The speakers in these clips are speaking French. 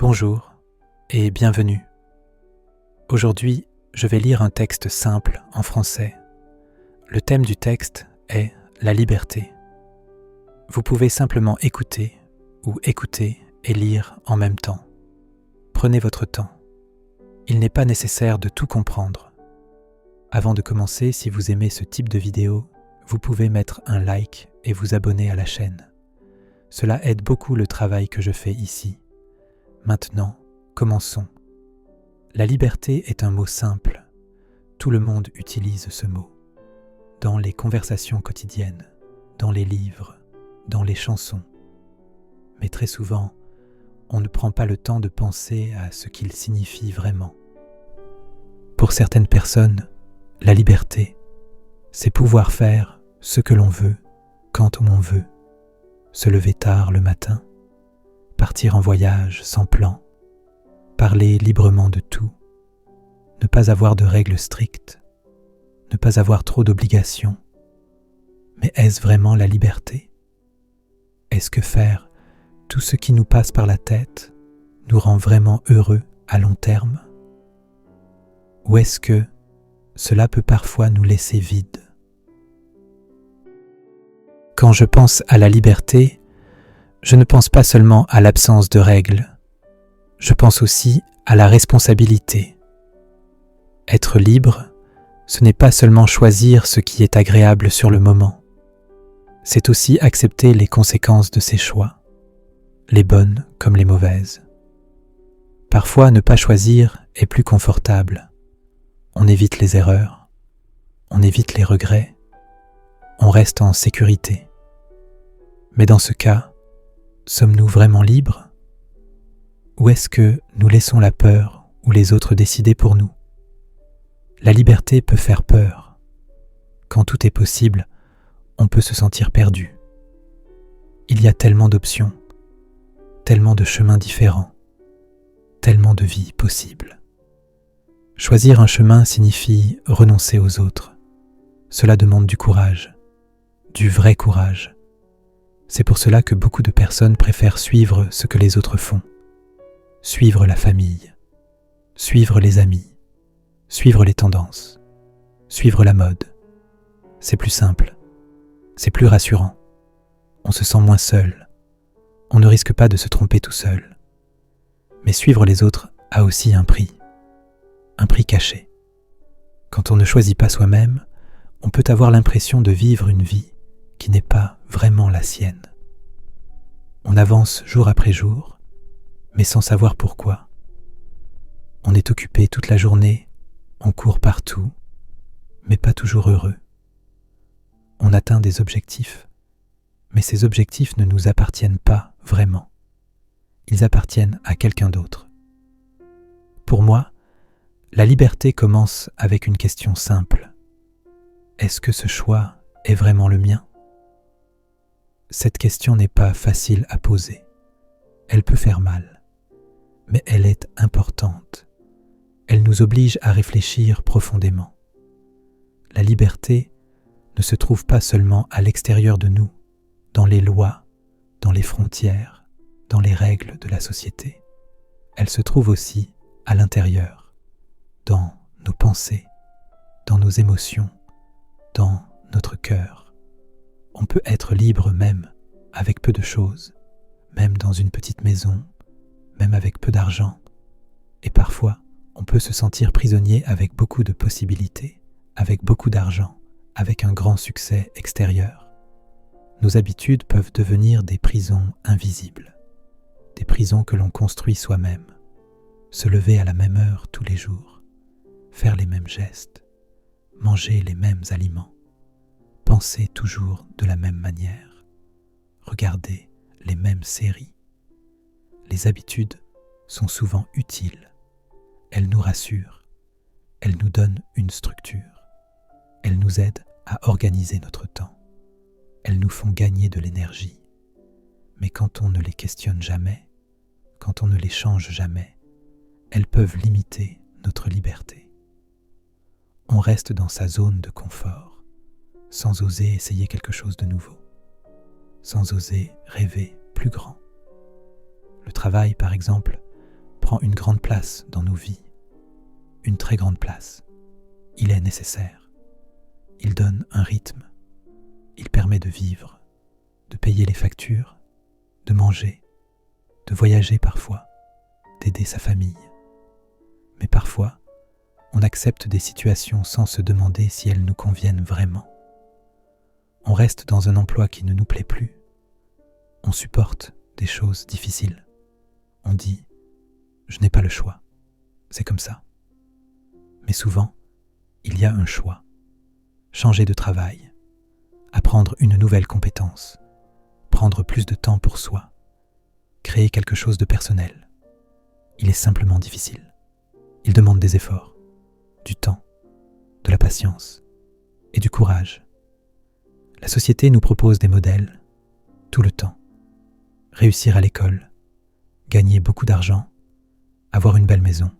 Bonjour et bienvenue. Aujourd'hui, je vais lire un texte simple en français. Le thème du texte est la liberté. Vous pouvez simplement écouter ou écouter et lire en même temps. Prenez votre temps. Il n'est pas nécessaire de tout comprendre. Avant de commencer, si vous aimez ce type de vidéo, vous pouvez mettre un like et vous abonner à la chaîne. Cela aide beaucoup le travail que je fais ici. Maintenant, commençons. La liberté est un mot simple. Tout le monde utilise ce mot. Dans les conversations quotidiennes, dans les livres, dans les chansons. Mais très souvent, on ne prend pas le temps de penser à ce qu'il signifie vraiment. Pour certaines personnes, la liberté, c'est pouvoir faire ce que l'on veut, quand on veut, se lever tard le matin, partir en voyage sans plan, parler librement de tout, ne pas avoir de règles strictes, ne pas avoir trop d'obligations. Mais est-ce vraiment la liberté? Est-ce que faire tout ce qui nous passe par la tête nous rend vraiment heureux à long terme? Ou est-ce que cela peut parfois nous laisser vides? Quand je pense à la liberté, je ne pense pas seulement à l'absence de règles, je pense aussi à la responsabilité. Être libre, ce n'est pas seulement choisir ce qui est agréable sur le moment, c'est aussi accepter les conséquences de ses choix, les bonnes comme les mauvaises. Parfois, ne pas choisir est plus confortable. On évite les erreurs, on évite les regrets, on reste en sécurité. Mais dans ce cas, sommes-nous vraiment libres? Ou est-ce que nous laissons la peur ou les autres décider pour nous? La liberté peut faire peur. Quand tout est possible, on peut se sentir perdu. Il y a tellement d'options, tellement de chemins différents, tellement de vies possibles. Choisir un chemin signifie renoncer aux autres. Cela demande du courage, du vrai courage. C'est pour cela que beaucoup de personnes préfèrent suivre ce que les autres font. Suivre la famille, suivre les amis, suivre les tendances, suivre la mode. C'est plus simple, c'est plus rassurant. On se sent moins seul, on ne risque pas de se tromper tout seul. Mais suivre les autres a aussi un prix caché. Quand on ne choisit pas soi-même, on peut avoir l'impression de vivre une vie qui n'est pas vraiment la sienne. On avance jour après jour, mais sans savoir pourquoi. On est occupé toute la journée, on court partout, mais pas toujours heureux. On atteint des objectifs, mais ces objectifs ne nous appartiennent pas vraiment. Ils appartiennent à quelqu'un d'autre. Pour moi, la liberté commence avec une question simple. Est-ce que ce choix est vraiment le mien? Cette question n'est pas facile à poser. Elle peut faire mal, mais elle est importante. Elle nous oblige à réfléchir profondément. La liberté ne se trouve pas seulement à l'extérieur de nous, dans les lois, dans les frontières, dans les règles de la société. Elle se trouve aussi à l'intérieur, dans nos pensées, dans nos émotions, dans notre cœur. On peut être libre même avec peu de choses, même dans une petite maison, même avec peu d'argent. Et parfois, on peut se sentir prisonnier avec beaucoup de possibilités, avec beaucoup d'argent, avec un grand succès extérieur. Nos habitudes peuvent devenir des prisons invisibles, des prisons que l'on construit soi-même. Se lever à la même heure tous les jours, faire les mêmes gestes, manger les mêmes aliments, penser toujours de la même manière, regarder les mêmes séries. Les habitudes sont souvent utiles. Elles nous rassurent, elles nous donnent une structure, elles nous aident à organiser notre temps, elles nous font gagner de l'énergie. Mais quand on ne les questionne jamais, quand on ne les change jamais, elles peuvent limiter notre liberté. On reste dans sa zone de confort, sans oser essayer quelque chose de nouveau, sans oser rêver plus grand. Le travail, par exemple, prend une grande place dans nos vies, une très grande place. Il est nécessaire. Il donne un rythme. Il permet de vivre, de payer les factures, de manger, de voyager parfois, d'aider sa famille. Mais parfois, on accepte des situations sans se demander si elles nous conviennent vraiment. On reste dans un emploi qui ne nous plaît plus. On supporte des choses difficiles. On dit « je n'ai pas le choix, c'est comme ça ». Mais souvent, il y a un choix. Changer de travail, apprendre une nouvelle compétence, prendre plus de temps pour soi, créer quelque chose de personnel. Il est simplement difficile. Il demande des efforts, du temps, de la patience et du courage. La société nous propose des modèles, tout le temps. Réussir à l'école, gagner beaucoup d'argent, avoir une belle maison,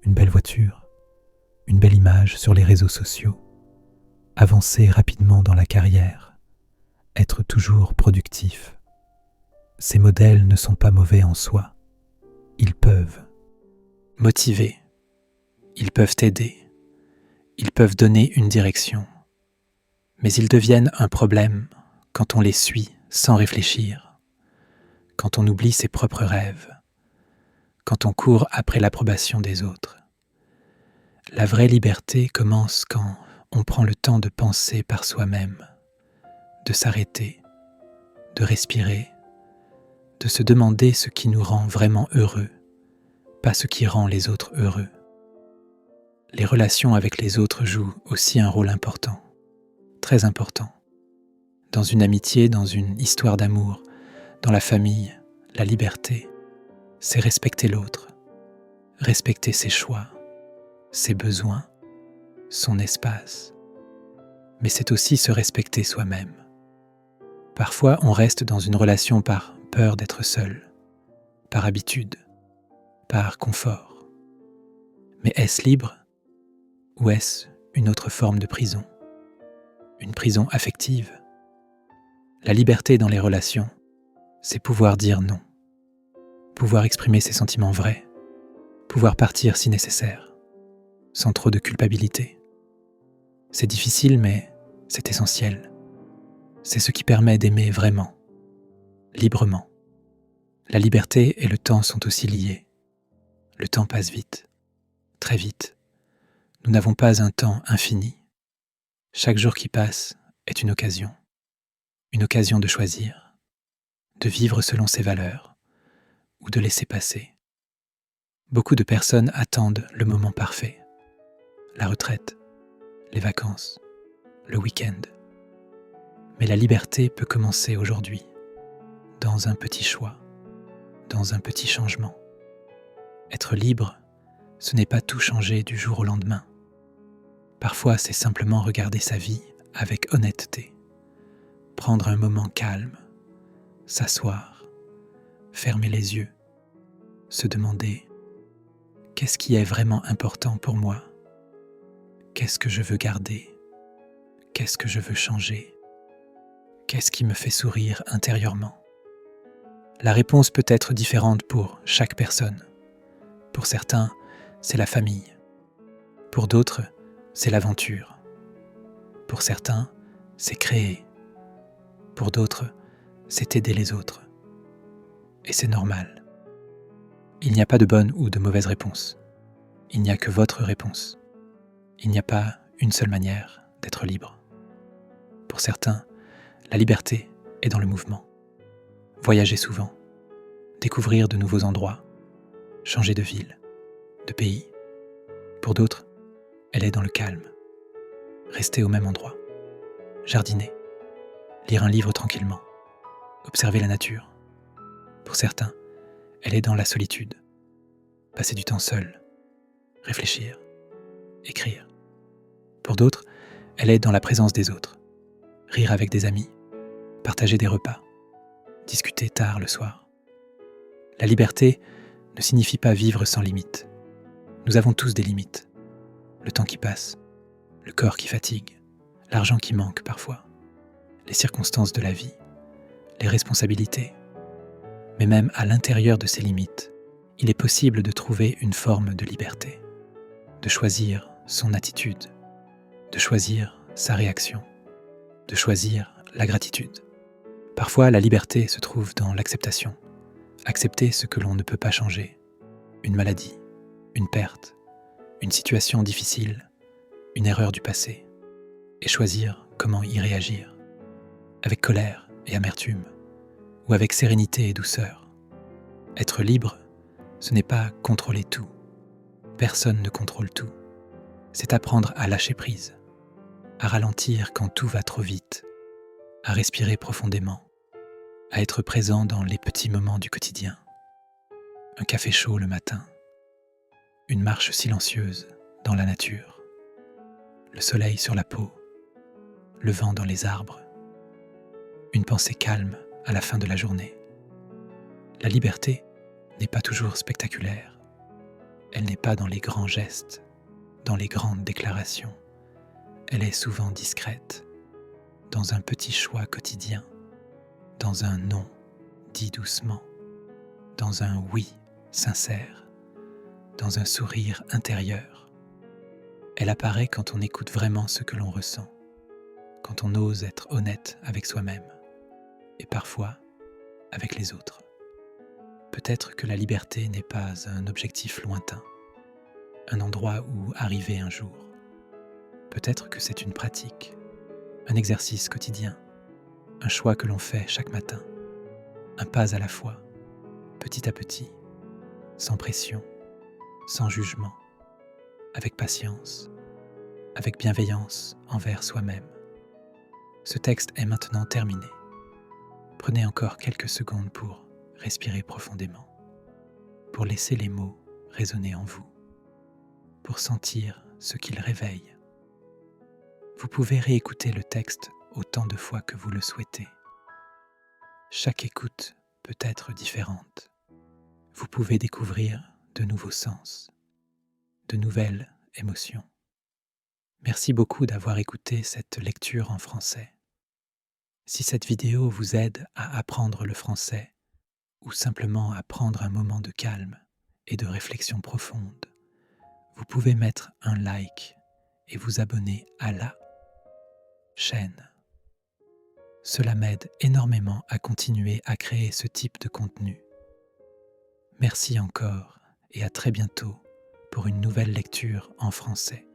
une belle voiture, une belle image sur les réseaux sociaux, avancer rapidement dans la carrière, être toujours productif. Ces modèles ne sont pas mauvais en soi. Ils peuvent motiver, ils peuvent aider, ils peuvent donner une direction. Mais ils deviennent un problème quand on les suit sans réfléchir, quand on oublie ses propres rêves, quand on court après l'approbation des autres. La vraie liberté commence quand on prend le temps de penser par soi-même, de s'arrêter, de respirer, de se demander ce qui nous rend vraiment heureux, pas ce qui rend les autres heureux. Les relations avec les autres jouent aussi un rôle important, très important. Dans une amitié, dans une histoire d'amour, dans la famille, la liberté, c'est respecter l'autre, respecter ses choix, ses besoins, son espace. Mais c'est aussi se respecter soi-même. Parfois, on reste dans une relation par peur d'être seul, par habitude, par confort. Mais est-ce libre ou est-ce une autre forme de prison ? Une prison affective ? La liberté dans les relations, c'est pouvoir dire non, pouvoir exprimer ses sentiments vrais, pouvoir partir si nécessaire, sans trop de culpabilité. C'est difficile, mais c'est essentiel. C'est ce qui permet d'aimer vraiment, librement. La liberté et le temps sont aussi liés. Le temps passe vite, très vite. Nous n'avons pas un temps infini. Chaque jour qui passe est une occasion de choisir, de vivre selon ses valeurs ou de laisser passer. Beaucoup de personnes attendent le moment parfait, la retraite, les vacances, le week-end. Mais la liberté peut commencer aujourd'hui, dans un petit choix, dans un petit changement. Être libre, ce n'est pas tout changer du jour au lendemain. Parfois, c'est simplement regarder sa vie avec honnêteté, prendre un moment calme, s'asseoir, fermer les yeux, se demander « Qu'est-ce qui est vraiment important pour moi ? Qu'est-ce que je veux garder ? Qu'est-ce que je veux changer ? Qu'est-ce qui me fait sourire intérieurement ?» La réponse peut être différente pour chaque personne. Pour certains, c'est la famille. Pour d'autres, c'est l'aventure. Pour certains, c'est créer. Pour d'autres, c'est aider les autres. Et c'est normal. Il n'y a pas de bonne ou de mauvaise réponse. Il n'y a que votre réponse. Il n'y a pas une seule manière d'être libre. Pour certains, la liberté est dans le mouvement. Voyager souvent, découvrir de nouveaux endroits, changer de ville, de pays. Pour d'autres, elle est dans le calme. Rester au même endroit, jardiner, lire un livre tranquillement, observer la nature. Pour certains, elle est dans la solitude, passer du temps seul, réfléchir, écrire. Pour d'autres, elle est dans la présence des autres, rire avec des amis, partager des repas, discuter tard le soir. La liberté ne signifie pas vivre sans limite. Nous avons tous des limites. Le temps qui passe, le corps qui fatigue, l'argent qui manque parfois, les circonstances de la vie, les responsabilités. Mais même à l'intérieur de ces limites, il est possible de trouver une forme de liberté, de choisir son attitude, de choisir sa réaction, de choisir la gratitude. Parfois, la liberté se trouve dans l'acceptation. Accepter ce que l'on ne peut pas changer, une maladie, une perte, une situation difficile, une erreur du passé, et choisir comment y réagir, avec colère et amertume, ou avec sérénité et douceur. Être libre, ce n'est pas contrôler tout. Personne ne contrôle tout. C'est apprendre à lâcher prise, à ralentir quand tout va trop vite, à respirer profondément, à être présent dans les petits moments du quotidien. Un café chaud le matin, une marche silencieuse dans la nature, le soleil sur la peau, le vent dans les arbres, une pensée calme à la fin de la journée. La liberté n'est pas toujours spectaculaire. Elle n'est pas dans les grands gestes, dans les grandes déclarations. Elle est souvent discrète, dans un petit choix quotidien, dans un non dit doucement, dans un oui sincère, dans un sourire intérieur. Elle apparaît quand on écoute vraiment ce que l'on ressent, quand on ose être honnête avec soi-même, et parfois avec les autres. Peut-être que la liberté n'est pas un objectif lointain, un endroit où arriver un jour. Peut-être que c'est une pratique, un exercice quotidien, un choix que l'on fait chaque matin, un pas à la fois, petit à petit, sans pression, sans jugement, avec patience, avec bienveillance envers soi-même. Ce texte est maintenant terminé. Prenez encore quelques secondes pour respirer profondément, pour laisser les mots résonner en vous, pour sentir ce qu'ils réveillent. Vous pouvez réécouter le texte autant de fois que vous le souhaitez. Chaque écoute peut être différente. Vous pouvez découvrir de nouveaux sens, de nouvelles émotions. Merci beaucoup d'avoir écouté cette lecture en français. Si cette vidéo vous aide à apprendre le français, ou simplement à prendre un moment de calme et de réflexion profonde, vous pouvez mettre un like et vous abonner à la chaîne. Cela m'aide énormément à continuer à créer ce type de contenu. Merci encore et à très bientôt pour une nouvelle lecture en français.